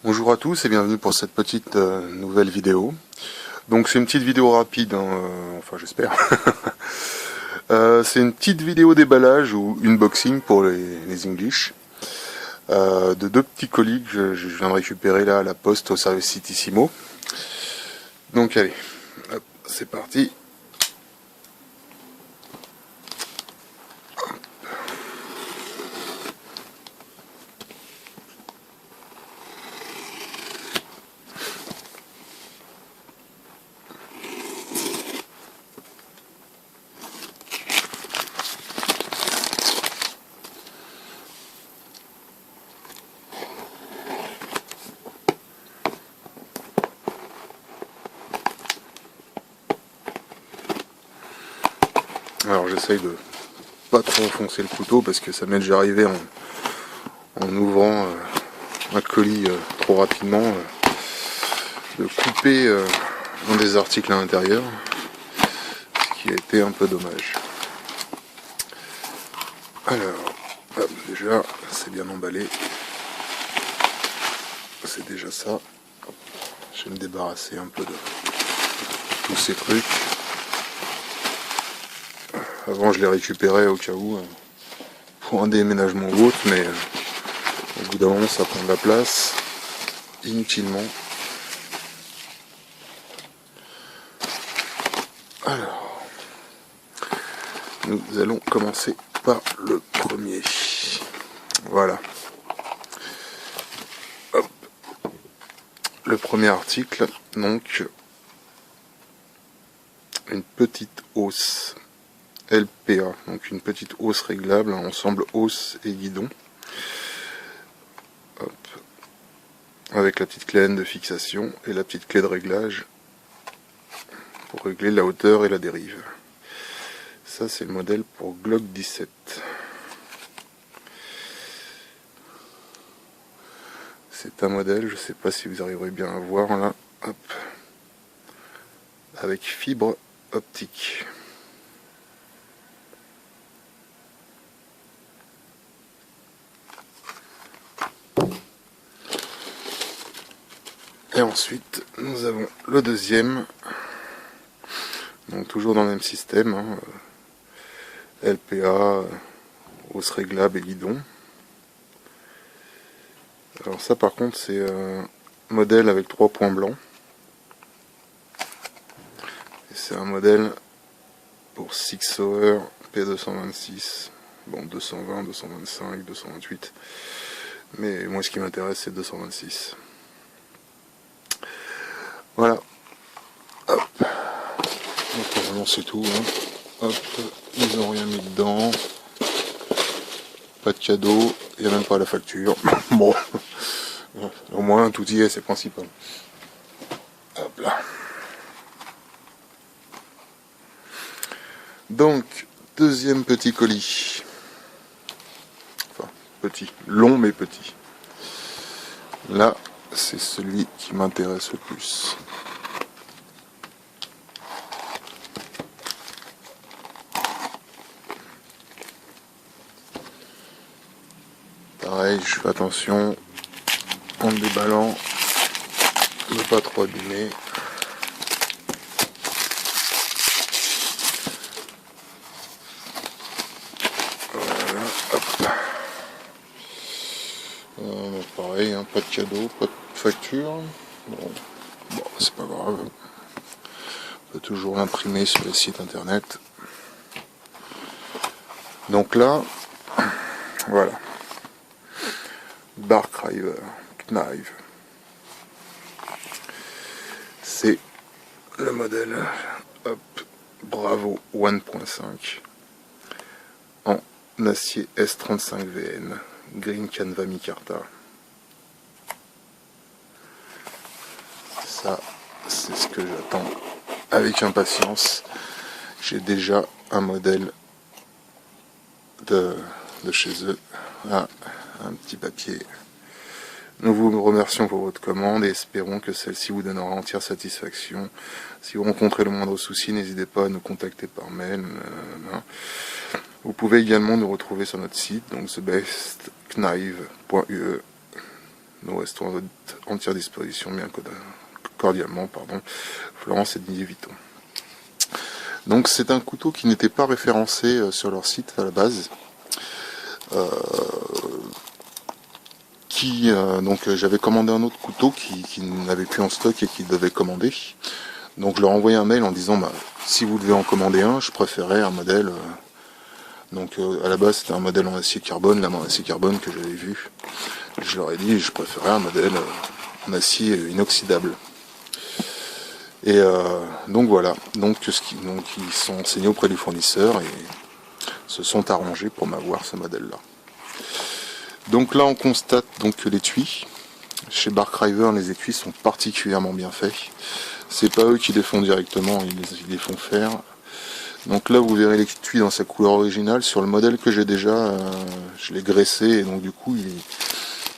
Bonjour à tous et bienvenue pour cette petite nouvelle vidéo. Donc c'est une petite vidéo rapide, hein, enfin j'espère. C'est une petite vidéo déballage ou unboxing pour les English de deux petits colis que je viens de récupérer là à la poste au service Citissimo. Donc allez, hop, c'est parti. Alors j'essaye de pas trop enfoncer le couteau parce que ça m'est déjà arrivé en ouvrant un colis trop rapidement de couper un des articles à l'intérieur, ce qui a été un peu dommage. Alors, hop, déjà c'est bien emballé, c'est déjà ça. Je vais me débarrasser un peu de tous ces trucs. Avant je les récupérais au cas où pour un déménagement ou autre, mais au bout d'un moment ça prend de la place inutilement. Alors, nous allons commencer par le premier. Voilà. Hop. Le premier article, donc, une petite hausse LPA, donc une petite hausse réglable, un ensemble hausse et guidon. Hop. Avec la petite clé N de fixation et la petite clé de réglage pour régler la hauteur et la dérive. Ça c'est le modèle pour Glock 17. C'est un modèle, je ne sais pas si vous arriverez bien à voir là, hop, avec fibre optique. Et ensuite, nous avons le deuxième, donc toujours dans le même système, hein, LPA, hausse réglable et guidon. Alors ça par contre c'est un modèle avec 3 points blancs. C'est un modèle pour Sig Sauer P226, bon 220, 225, 228, mais moi ce qui m'intéresse c'est 226. Voilà. Hop. Donc normalement c'est tout. Hein. Hop. Ils n'ont rien mis dedans. Pas de cadeau. Il n'y a même pas la facture. Bon. Au moins tout y est, c'est principal. Hop là. Donc, deuxième petit colis. Enfin, petit. Long mais petit. Là, c'est celui qui m'intéresse le plus. Pareil, je fais attention en me déballant, ne pas trop abîmer. Voilà, hop. Pareil, hein, pas de cadeau, pas de facture. Bon, c'est pas grave. On peut toujours l'imprimer sur les sites internet. Donc là, voilà. Dark River Knife. C'est le modèle hop, Bravo 1.5 en acier S35VN Green Canva Micarta. Ça, c'est ce que j'attends avec impatience. J'ai déjà un modèle de chez eux. Ah, un petit papier. Nous vous remercions pour votre commande et espérons que celle-ci vous donnera entière satisfaction. Si vous rencontrez le moindre souci, n'hésitez pas à nous contacter par mail. Vous pouvez également nous retrouver sur notre site, donc thebestknife.ue. Nous restons à votre entière disposition, bien cordialement, pardon, Florence et Didier Vuitton. Donc c'est un couteau qui n'était pas référencé sur leur site à la base. Donc j'avais commandé un autre couteau qui n'avait plus en stock et qui devait commander. Donc je leur ai envoyé un mail en disant bah, si vous devez en commander un, je préférais un modèle. Donc à la base c'était un modèle en acier carbone, lame en acier carbone que j'avais vu. Je leur ai dit je préférais un modèle en acier inoxydable. Et donc voilà, donc ils sont renseignés auprès du fournisseur et se sont arrangés pour m'avoir ce modèle-là. Donc là on constate donc que l'étui, chez Barkriver les étuis sont particulièrement bien faits. C'est pas eux qui les font directement, ils les font faire. Donc là vous verrez l'étui dans sa couleur originale. Sur le modèle que j'ai déjà, je l'ai graissé et donc du coup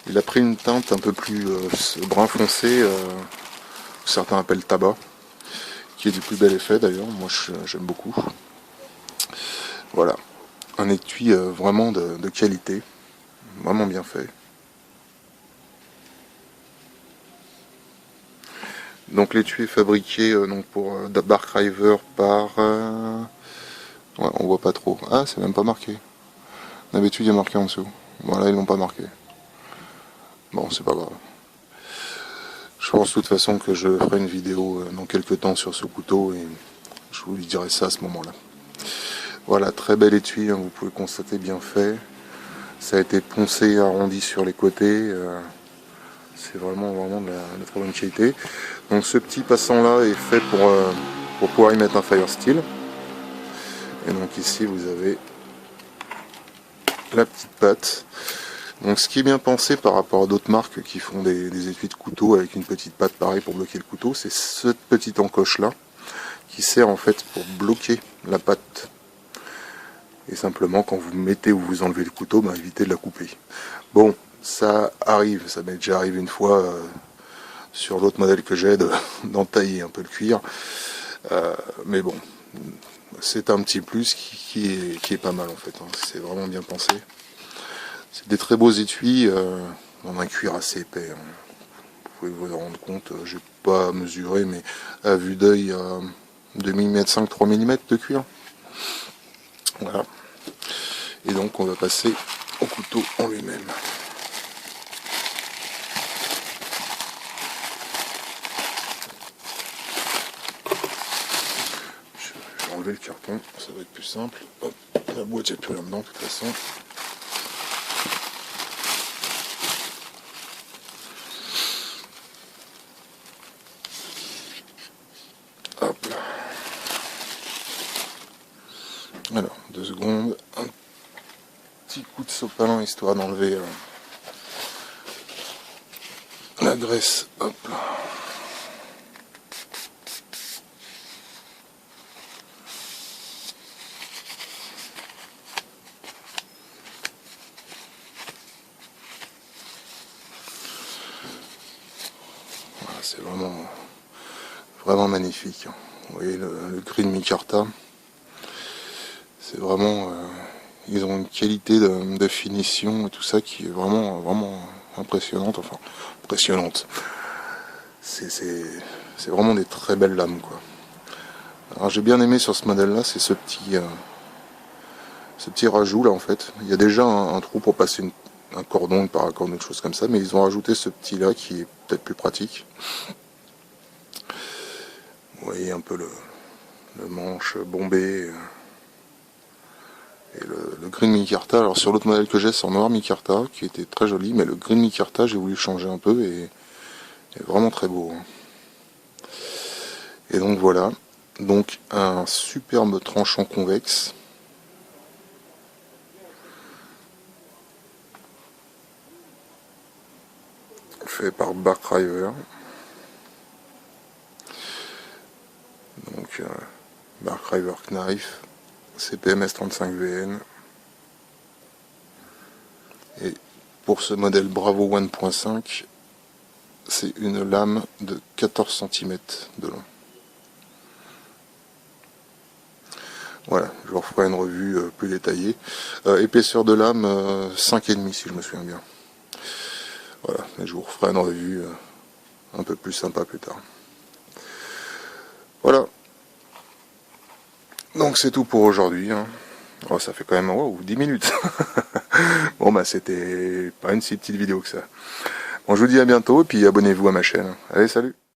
il a pris une teinte un peu plus brun foncé, certains appellent tabac, qui est du plus bel effet d'ailleurs, moi j'aime beaucoup. Voilà, un étui vraiment de qualité, vraiment bien fait. Donc l'étui est fabriqué donc pour Barkriver par... ouais, on voit pas trop. Ah, c'est même pas marqué. D'habitude il est marqué en dessous. Voilà, ils l'ont pas marqué. Bon, c'est pas grave. Je pense de toute façon que je ferai une vidéo dans quelques temps sur ce couteau et je vous dirai ça à ce moment-là. Voilà, très bel étui, hein, vous pouvez constater, bien fait. Ça a été poncé, arrondi sur les côtés. C'est vraiment de la très bonne qualité. Donc ce petit passant là est fait pour pouvoir y mettre un fire steel. Et donc ici vous avez la petite patte. Donc ce qui est bien pensé par rapport à d'autres marques qui font des étuis de couteau avec une petite patte pareille pour bloquer le couteau, c'est cette petite encoche là qui sert en fait pour bloquer la patte. Et simplement quand vous mettez ou vous enlevez le couteau, ben, évitez de la couper. Bon, ça arrive, ça m'est déjà arrivé une fois sur l'autre modèle que j'ai d'entailler un peu le cuir. Mais bon, c'est un petit plus qui est pas mal en fait, hein. C'est vraiment bien pensé. C'est des très beaux étuis dans un cuir assez épais, hein. Vous pouvez vous en rendre compte, j'ai pas mesuré, mais à vue d'œil, 2 mm 5, 3 mm de cuir. Voilà. Et donc on va passer au couteau en lui-même. Je vais enlever le carton, ça va être plus simple. Hop, la boîte, il n'y a plus rien dedans de toute façon. Hop là. Alors, 2 secondes. Un petit coup de sopalin histoire d'enlever la graisse. Hop là. Voilà, c'est vraiment magnifique. Vous voyez le green micarta. C'est vraiment... ils ont une qualité de finition et tout ça qui est vraiment impressionnante. Enfin, impressionnante. C'est vraiment des très belles lames, quoi. Alors j'ai bien aimé sur ce modèle là, c'est ce petit rajout là en fait. Il y a déjà un trou pour passer un cordon, une paracorde, une chose comme ça, mais ils ont rajouté ce petit là qui est peut-être plus pratique. Vous voyez un peu le manche bombé. Et le green micarta, alors sur l'autre modèle que j'ai c'est en noir micarta qui était très joli, mais le green micarta j'ai voulu changer un peu et est vraiment très beau. Et donc voilà, donc un superbe tranchant convexe. Fait par Barkriver. Donc Barkriver Knife. CPMS 35VN. Et pour ce modèle Bravo 1.5, c'est une lame de 14 cm de long. Voilà, je vous referai une revue plus détaillée. Épaisseur de lame 5,5 si je me souviens bien. Voilà, et je vous referai une revue un peu plus sympa plus tard. Voilà. Donc c'est tout pour aujourd'hui. Hein. Oh, ça fait quand même 10 minutes. Bon bah c'était pas une si petite vidéo que ça. Bon, je vous dis à bientôt et puis abonnez-vous à ma chaîne. Allez, salut!